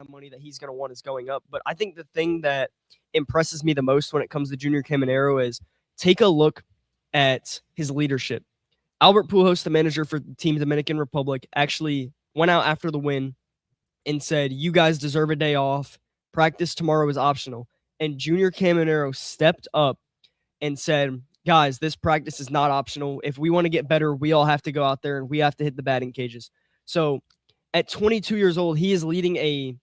of money that he's going to want is going up. But I think the thing that impresses me the most when it comes to Junior Caminero is take a look at his leadership. Albert Pujols, the manager for Team Dominican Republic, actually went out after the win and said, "You guys deserve a day off. Practice tomorrow is optional." And Junior Caminero stepped up and said, "Guys, this practice is not optional. If we want to get better, we all have to go out there and we have to hit the batting cages." So at 22 years old, he is leading a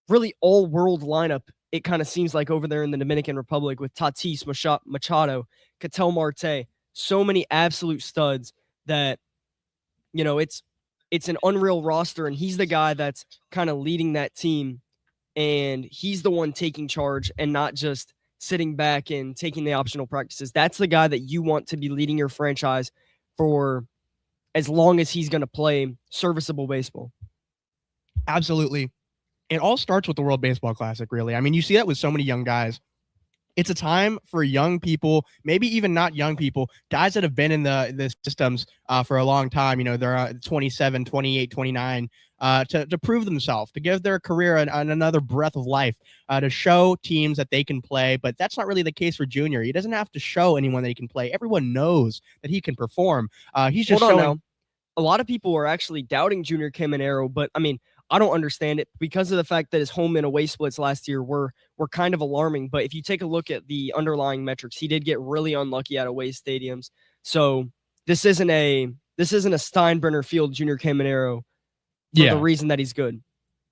really all-world lineup, it kind of seems like, over there in the Dominican Republic with Tatis Machado, Ketel Marte, so many absolute studs that, it's an unreal roster, and he's the guy that's kind of leading that team, and he's the one taking charge and not just sitting back and taking the optional practices. That's the guy that you want to be leading your franchise for as long as he's going to play serviceable baseball. Absolutely. It all starts with the World Baseball Classic, really. I mean, you see that with so many young guys. It's a time for young people, maybe even not young people, guys that have been in the systems for a long time. They're 27, 28, 29, to prove themselves, to give their career another breath of life, to show teams that they can play. But that's not really the case for Junior. He doesn't have to show anyone that he can play. Everyone knows that he can perform. He's just Hold on showing. now. A lot of people are actually doubting Junior Caminero, but I mean, I don't understand it because of the fact that his home and away splits last year were kind of alarming. But if you take a look at the underlying metrics, he did get really unlucky at away stadiums. So this isn't a Steinbrenner Field Junior Caminero for the reason that he's good.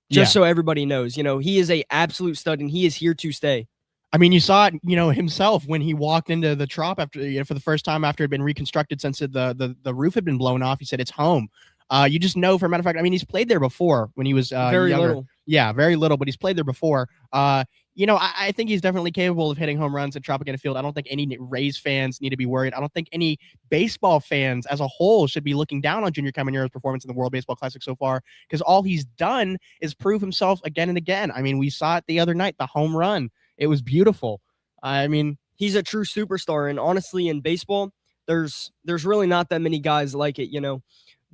Just so everybody knows, he is a absolute stud and he is here to stay. I mean, you saw it, himself when he walked into the Trop after, for the first time after it had been reconstructed since the roof had been blown off. He said it's home. You just know, for a matter of fact, I mean, he's played there before when he was very younger. little. Yeah, very little, but he's played there before. I think he's definitely capable of hitting home runs at Tropicana Field. I don't think any Rays fans need to be worried. I don't think any baseball fans as a whole should be looking down on Junior Caminero's performance in the World Baseball Classic so far, because all he's done is prove himself again and again. I mean, we saw it the other night, the home run. It was beautiful. I mean, he's a true superstar, and honestly, in baseball, there's really not that many guys like it.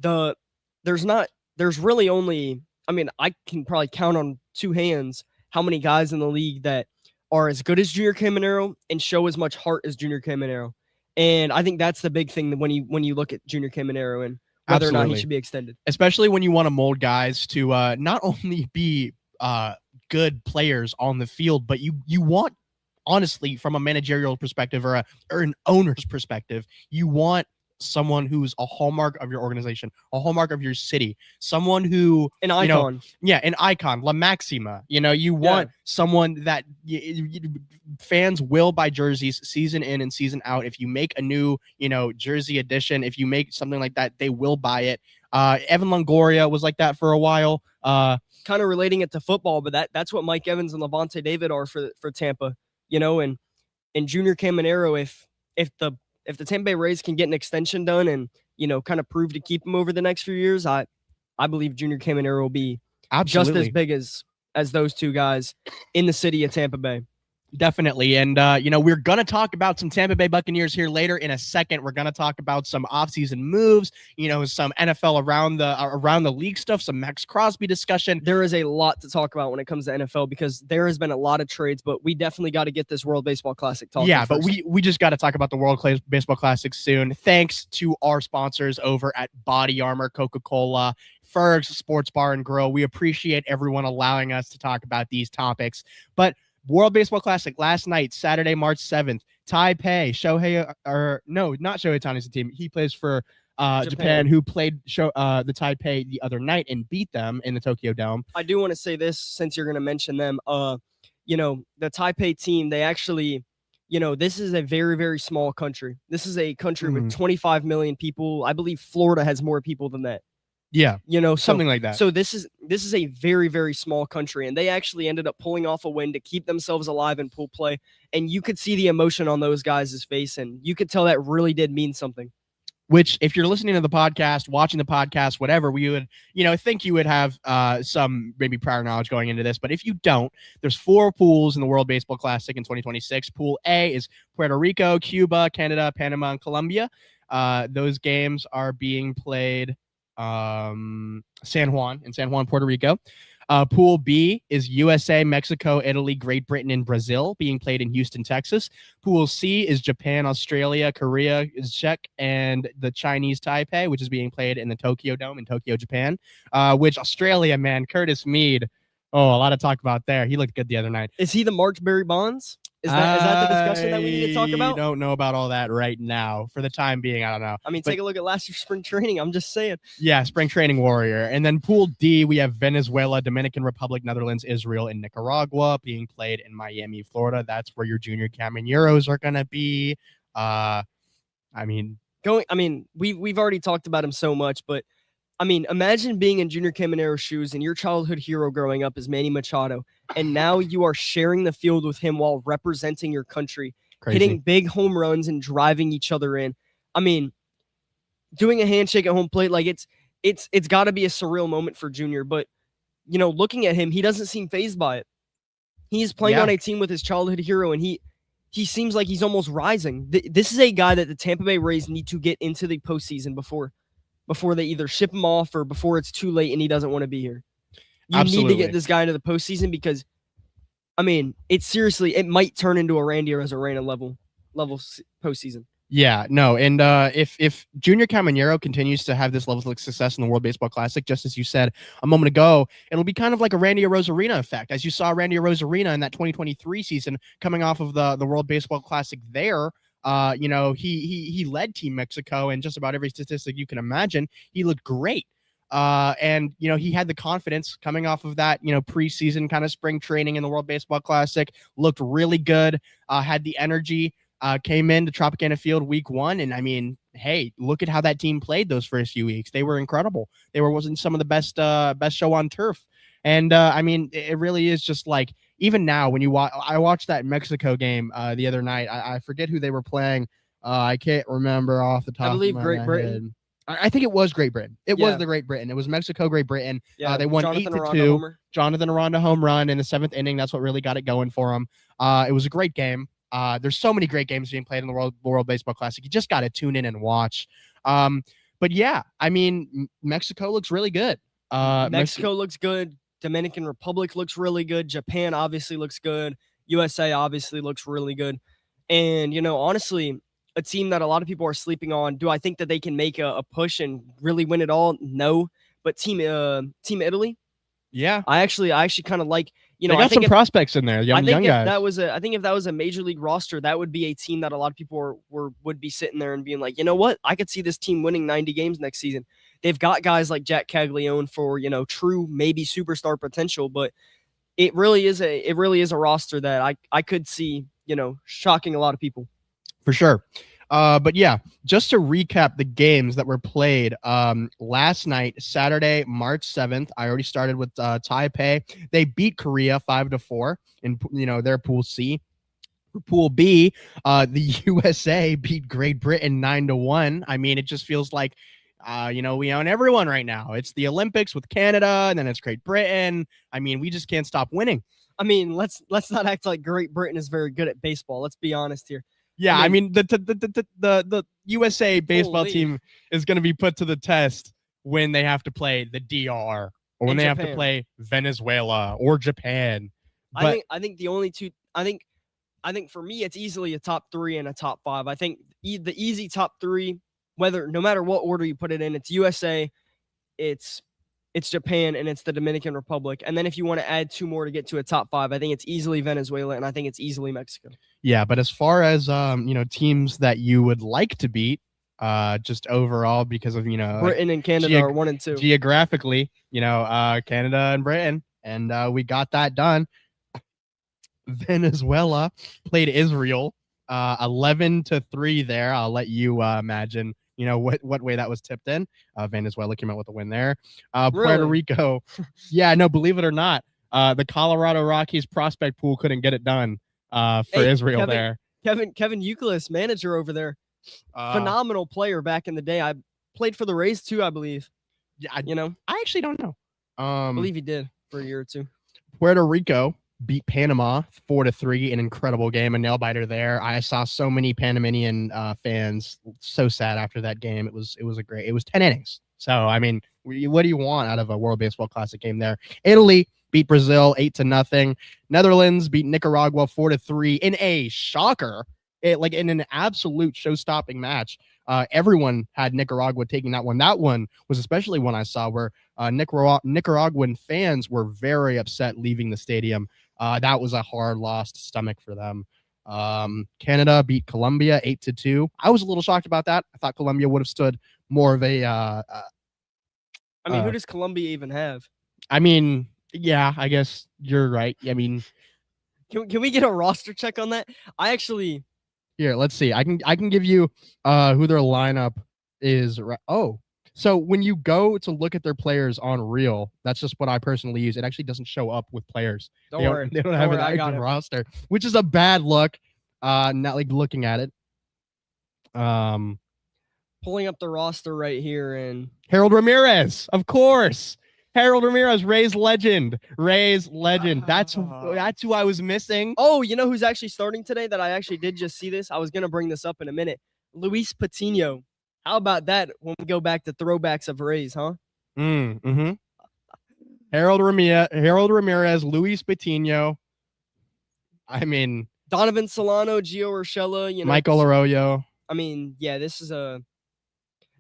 There's really only, I mean, I can probably count on two hands how many guys in the league that are as good as Junior Caminero and show as much heart as Junior Caminero. And I think that's the big thing when you look at Junior Caminero and whether or not he should be extended. Especially when you want to mold guys to not only be good players on the field, but you want, honestly, from a managerial perspective or an owner's perspective, you want someone who's a hallmark of your organization, a hallmark of your city, someone who an icon, an icon, La Maxima. You want someone that fans will buy jerseys season in and season out. If you make a new, jersey edition, if you make something like that, they will buy it. Evan Longoria was like that for a while. Kind of relating it to football, but that's what Mike Evans and Levante David are for Tampa. And Junior Caminero, if the Tampa Bay Rays can get an extension done and, kind of prove to keep him over the next few years, I believe Junior Caminero will be just as big as those two guys in the city of Tampa Bay. Definitely. And, we're going to talk about some Tampa Bay Buccaneers here later in a second. We're going to talk about some offseason moves, some NFL around the league stuff, some Max Crosby discussion. There is a lot to talk about when it comes to NFL because there has been a lot of trades, but we definitely got to get this World Baseball Classic talking. Yeah, first. But we just got to talk about the World Baseball Classic soon. Thanks to our sponsors over at Body Armor, Coca-Cola, Ferg's Sports Bar and Grill. We appreciate everyone allowing us to talk about these topics. But World Baseball Classic last night, Saturday, March 7th. Taipei, not Shohei Ohtani's team. He plays for Japan, who played the Taipei the other night and beat them in the Tokyo Dome. I do want to say this since you're going to mention them. The Taipei team, they actually, this is a very, very small country. This is a country with 25 million people. I believe Florida has more people than that. Yeah, something like that. So this is a very, very small country, and they actually ended up pulling off a win to keep themselves alive in pool play. And you could see the emotion on those guys' face, and you could tell that really did mean something. Which, if you're listening to the podcast, watching the podcast, whatever, we would, think you would have some maybe prior knowledge going into this. But if you don't, there's 4 pools in the World Baseball Classic in 2026. Pool A is Puerto Rico, Cuba, Canada, Panama, and Colombia. Those games are being played San Juan, Puerto Rico. Pool B is USA, Mexico, Italy, Great Britain, and Brazil, being played in Houston, Texas. Pool C is Japan, Australia, Korea, Czech, and the Chinese Taipei, which is being played in the Tokyo Dome in Tokyo, Japan. Which Australia, man, Curtis Mead. Oh, a lot of talk about there. He looked good the other night. Is he the Marchberry Bonds? Is that the discussion that we need to talk about? I don't know about all that right now. For the time being, I don't know. I mean, take a look at last year's spring training. I'm just saying. Yeah, spring training warrior. And then Pool D, we have Venezuela, Dominican Republic, Netherlands, Israel, and Nicaragua being played in Miami, Florida. That's where your junior Camineros are gonna be. We've already talked about him so much, but I mean, imagine being in Junior Caminero's shoes and your childhood hero growing up is Manny Machado, and now you are sharing the field with him while representing your country, hitting big home runs and driving each other in. I mean, doing a handshake at home plate, like it's got to be a surreal moment for Junior. But looking at him, he doesn't seem fazed by it. He's playing on a team with his childhood hero, and he seems like he's almost rising. This is a guy that the Tampa Bay Rays need to get into the postseason before they either ship him off or before it's too late and he doesn't want to be here. You need to get this guy into the postseason because, I mean, it might turn into a Randy Arozarena level postseason. Yeah, no, and if Junior Caminero continues to have this level of success in the World Baseball Classic, just as you said a moment ago, it'll be kind of like a Randy Arozarena effect, as you saw Randy Arozarena in that 2023 season coming off of the World Baseball Classic there. He led Team Mexico in just about every statistic you can imagine. He looked great. And he had the confidence coming off of that, preseason kind of spring training in the World Baseball Classic, looked really good, had the energy, came into Tropicana Field week 1. And I mean, hey, look at how that team played those first few weeks. They were incredible. They wasn't some of the best show on turf. And I mean, it really is just like, even now when I watched that Mexico game the other night. I forget who they were playing. I can't remember off the top. I believe of my Great Britain. Head. I think it was Great Britain. It was the Great Britain. It was Mexico, Great Britain. Yeah, they won 8-2. Jonathan Aranda home run in the 7th inning. That's what really got it going for them. It was a great game. There's so many great games being played in the World Baseball Classic. You just got to tune in and watch. But yeah, I mean, Mexico looks really good. Mexico looks good. Dominican Republic looks really good. Japan obviously looks good. USA obviously looks really good. And, honestly, a team that a lot of people are sleeping on. Do I think that they can make a push and really win it all? No. But Team Italy? Yeah. I actually kind of like, they got some prospects in there, young guys. I think if that was a major league roster, that would be a team that a lot of people would be sitting there and being like, you know what? I could see this team winning 90 games next season. They've got guys like Jack Caglione for, true maybe superstar potential, but it really is a roster that I could see, shocking a lot of people. For sure. But yeah, just to recap the games that were played last night, Saturday, March 7th, I already started with Taipei. They beat Korea 5-4 in, their Pool C. For Pool B, the USA beat Great Britain 9-1. I mean, it just feels like, we own everyone right now. It's the Olympics with Canada, and then it's Great Britain. I mean, we just can't stop winning. I mean, let's not act like Great Britain is very good at baseball. Let's be honest here. Yeah, I mean the USA baseball team is going to be put to the test when they have to play the DR or when they have to play Venezuela or Japan. But I think the only two. I think for me, it's easily a top 3 and a top 5. I think the easy top 3, no matter what order you put it in, it's USA, it's Japan, and it's the Dominican Republic. And then if you want to add 2 more to get to a top 5, I think it's easily Venezuela, and I think it's easily Mexico. Yeah, but as far as teams that you would like to beat, just overall because of Britain and Canada are 1 and 2 geographically, Canada and Britain, and we got that done. Venezuela played Israel 11-3 there. I'll let you imagine what way that was tipped in. Venezuela came out with a win there. Puerto Rico, yeah, no, believe it or not, the Colorado Rockies prospect pool couldn't get it done for Israel there. Kevin Youkilis, manager over there, phenomenal player back in the day. I played for the Rays too, I believe. Yeah, I actually don't know. I believe he did for a year or 2. Puerto Rico beat Panama 4-3, an incredible game, a nail biter there. I saw so many Panamanian fans so sad after that game. It was 10 innings. So I mean, what do you want out of a World Baseball Classic game there? Italy beat Brazil 8-0. Netherlands beat Nicaragua 4-3 in a shocker, like in an absolute show-stopping match. Everyone had Nicaragua taking that one. That one was especially one I saw where Nicaraguan fans were very upset leaving the stadium. That was a hard loss to stomach for them. Canada beat Colombia 8-2. I was a little shocked about that. I thought Colombia would have stood more of a. I mean, who does Colombia even have? I mean, yeah, I guess you're right. I mean, Can we get a roster check on that? I actually. here, let's see. I can give you who their lineup is. Oh, so when you go to look at their players on Real, that's just what I personally use. It actually doesn't show up with players. Don't worry. They don't have worry, an I got active it. roster, which is a bad look. Not like looking at it. Pulling up the roster right here, and Harold Ramirez, of course. Harold Ramirez, Rays legend. That's who I was missing. oh, you know who's actually starting today? That I actually did just see this. I was gonna bring this up in a minute. Luis Patino. How about that? When we go back to throwbacks of Rays, huh? Mm-hmm. Harold Ramirez, Luis Patino. I mean, Donovan Solano, Gio Urshela, you know, Michael Arroyo. I mean, yeah, this is a.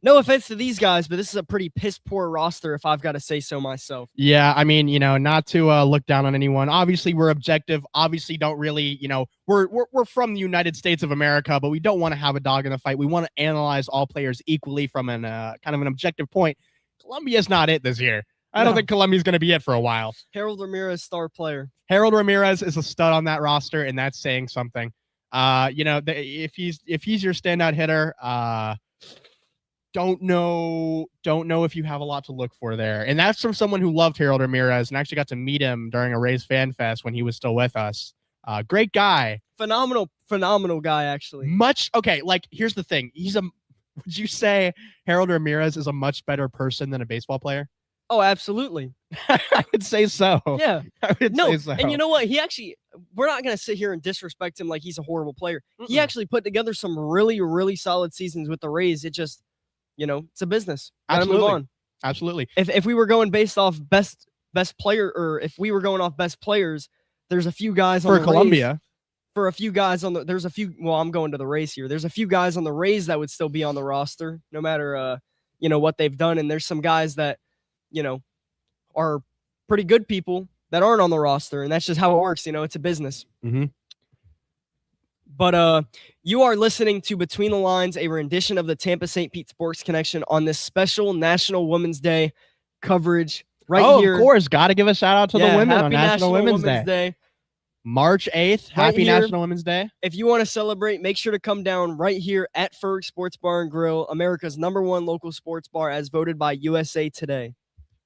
No offense to these guys, but this is a pretty piss poor roster, if I've got to say so myself. Yeah, I mean, not to look down on anyone. Obviously, we're objective. Obviously, don't really, we're from the United States of America, but we don't want to have a dog in the fight. We want to analyze all players equally from an kind of an objective point. Colombia's not it this year. I don't No. think Colombia's going to be it for a while. Harold Ramirez, star player. Harold Ramirez is a stud on that roster, and that's saying something. If he's your standout hitter, don't know if you have a lot to look for there. And that's from someone who loved Harold Ramirez and actually got to meet him during a Rays Fan Fest when he was still with us. Great guy. Phenomenal guy, actually. Here's the thing. Would you say Harold Ramirez is a much better person than a baseball player? Oh, absolutely. I would say so. Yeah. I would No, say so. and you know what? We're not going to sit here and disrespect him like he's a horrible player. He Mm-mm. actually put together some really, really solid seasons with the Rays. It just, it's a business. Gotta move Absolutely. on. Absolutely. If we were going based off best player, or if we were going off best players, there's a few guys on For the Colombia. Rays, for a few guys there's a few. Well, I'm going to the Rays here. There's a few guys on the Rays that would still be on the roster, no matter what they've done. And there's some guys that are pretty good people that aren't on the roster, and that's just how it works. It's a business. Mhm. But you are listening to Between the Lines, a rendition of the Tampa St. Pete Sports Connection on this special National Women's Day coverage here. Of course. Got to give a shout out to the women on happy National Women's Day. March 8th. Happy here. National Women's Day. If you want to celebrate, make sure to come down right here at Ferg Sports Bar and Grill, America's #1 local sports bar, as voted by USA Today.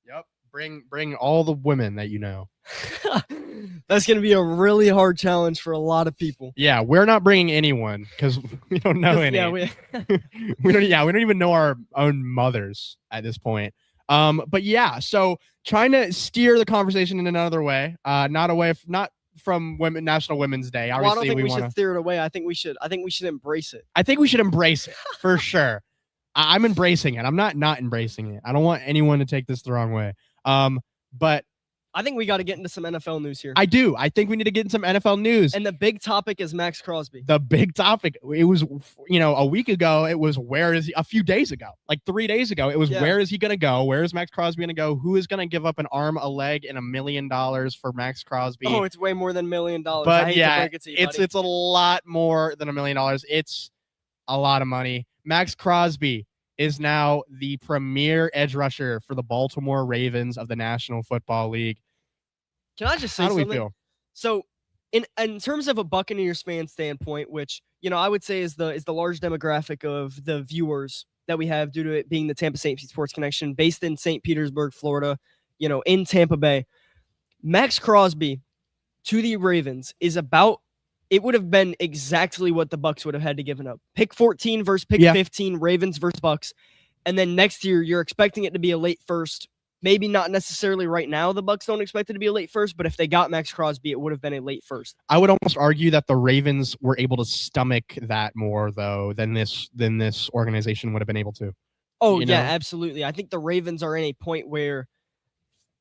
Yep. Bring all the women that you know. That's going to be a really hard challenge for a lot of people. Yeah, we're not bringing anyone because we don't know any. Yeah, we don't even know our own mothers at this point. But yeah, so trying to steer the conversation in another way, not from National Women's Day. Obviously, well, I don't think we wanna, should steer it away. I think we should embrace it. I think we should embrace it for sure. I'm embracing it. I'm not embracing it. I don't want anyone to take this the wrong way. But I think we got to get into some NFL news here. I do. I think we need to get in some NFL news. And the big topic is Max Crosby. The big topic. It was, a week ago. It was a few days ago, like 3 days ago. It was where is he going to go? Where is Max Crosby going to go? Who is going to give up an arm, a leg, and $1 million for Max Crosby? Oh, it's way more than $1 million. But yeah, it's a lot more than $1 million. It's a lot of money. Max Crosby is now the premier edge rusher for the Baltimore Ravens of the National Football League. Can I just say How do something? we feel? So, in terms of a Buccaneers fan standpoint, which I would say is the large demographic of the viewers that we have due to it being the Tampa St. Pete Sports Connection, based in St. Petersburg, Florida, in Tampa Bay, Max Crosby to the Ravens is about. It would have been exactly what the Bucs would have had to give up. Pick 14 versus pick 15, Ravens versus Bucs. And then next year, you're expecting it to be a late first. Maybe not necessarily right now. The Bucs don't expect it to be a late first, but if they got Max Crosby, it would have been a late first. I would almost argue that the Ravens were able to stomach that more, though, than this organization would have been able to. Oh, yeah, absolutely. I think the Ravens are in a point where,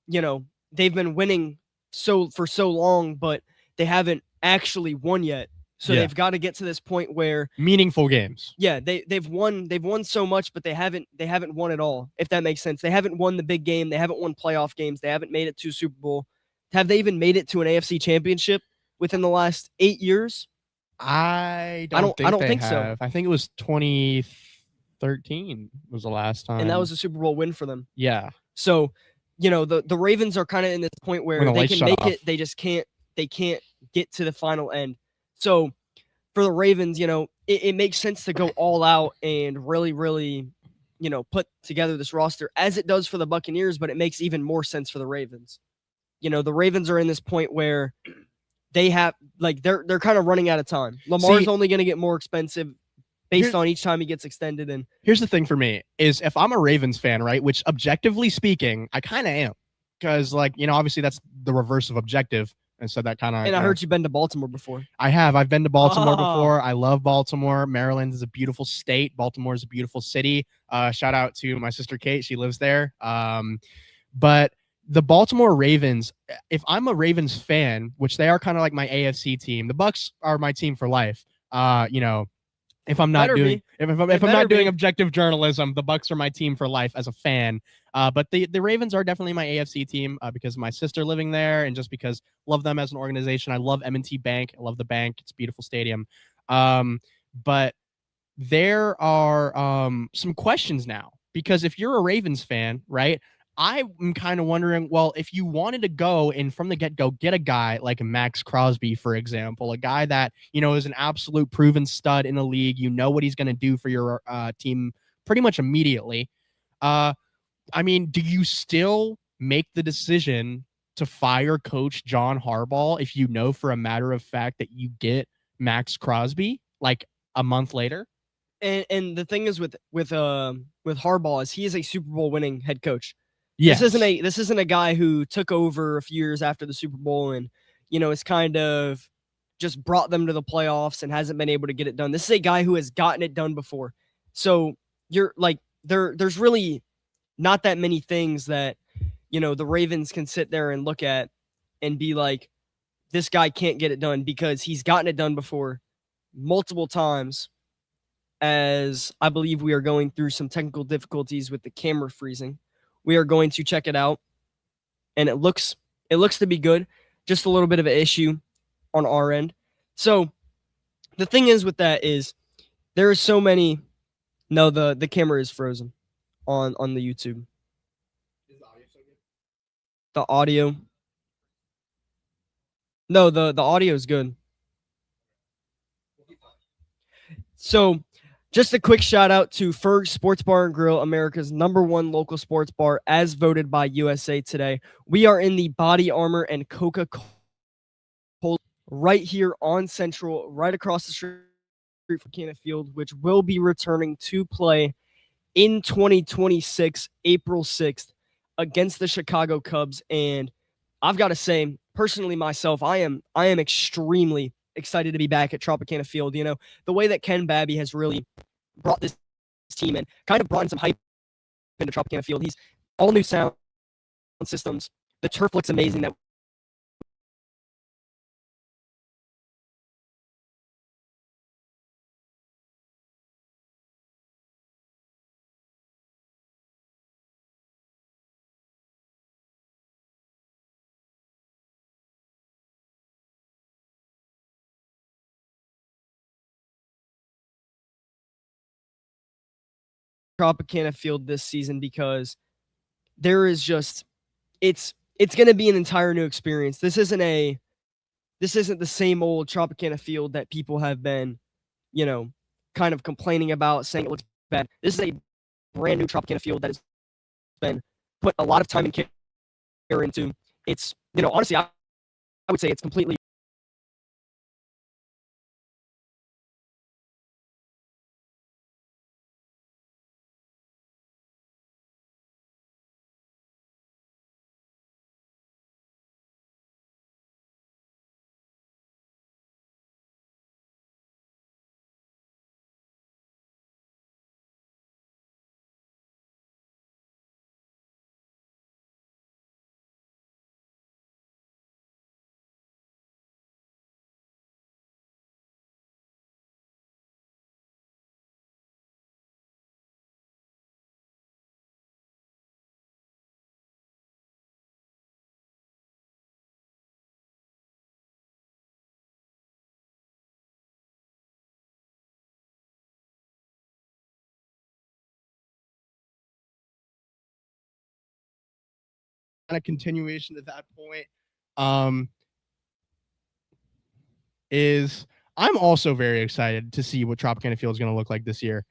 they've been winning for so long, but they haven't actually won yet. So Yeah. they've got to get to this point where Meaningful games. yeah, they've won so much, but they haven't won it all, if that makes sense. They haven't won the big game, they haven't won playoff games, they haven't made it to Super Bowl. Have they even made it to an AFC championship within the last 8 years? I I don't don't think they think so. have. I think it was 2013 was the last time. And that was a Super Bowl win for them. yeah. So, the Ravens are kind of in this point where When the they lights can shut make off. it, they can't get to the final end. So, for the Ravens, it makes sense to go all out and really, really, put together this roster as it does for the Buccaneers, but it makes even more sense for the Ravens. The Ravens are in this point where they have they're kind of running out of time. Lamar's See- only going to get more expensive based Here- on each time he gets extended, and Here's the thing for me is if I'm a Ravens fan, right, which objectively speaking, I kind of am, because obviously that's the reverse of objective, and so that kind of. I heard you've been to Baltimore before. I've been to Baltimore Oh. before. I love Baltimore. Maryland is a beautiful state. Baltimore is a beautiful city. Shout out to my sister Kate, she lives there. But the Baltimore Ravens, if I'm a Ravens fan, which they are kind of like my AFC team, the Bucks are my team for life. If I'm not Better doing be. if I'm Better not doing be. objective journalism, the Bucks are my team for life as a fan. But the Ravens are definitely my AFC team because of my sister living there and just because love them as an organization. I love M&T Bank. I love the bank. It's a beautiful stadium. But there are some questions now because if you're a Ravens fan, right? I'm kind of wondering, well, if you wanted to go and from the get-go get a guy like Max Crosby, for example, a guy that, is an absolute proven stud in the league, what he's going to do for your team pretty much immediately. I mean, do you still make the decision to fire coach John Harbaugh if you know for a matter of fact that you get Max Crosby like a month later? And the thing is with Harbaugh is he is a Super Bowl winning head coach. Yes. This isn't a guy who took over a few years after the Super Bowl and is kind of just brought them to the playoffs and hasn't been able to get it done. This is a guy who has gotten it done before. So you're like there's really not that many things that the Ravens can sit there and look at and be like, this guy can't get it done because he's gotten it done before multiple times. As I believe we are going through some technical difficulties with the camera freezing. We are going to check it out, and it looks to be good. Just a little bit of an issue on our end. So the thing is with that is there are so many. No, the camera is frozen on the YouTube. Is the audio so good? The audio. No, the audio is good. So just a quick shout out to Ferg Sports Bar and Grill, America's #1 local sports bar, as voted by USA Today. We are in the Body Armor and Coca-Cola right here on Central, right across the street from Cannon Field, which will be returning to play in 2026, April 6th, against the Chicago Cubs. And I've got to say, personally myself, I am extremely excited to be back at Tropicana Field. The way that Ken Babby has really brought this team and kind of brought in some hype into Tropicana Field. He's all new sound systems. The turf looks amazing. That Tropicana Field this season because there is just it's going to be an entire new experience. This isn't the same old Tropicana Field that people have been, kind of complaining about, saying it looks bad. This is a brand new Tropicana Field that has been put a lot of time and care into. It's, honestly, I would say it's completely kind of continuation to that point, is I'm also very excited to see what Tropicana Field is going to look like this year.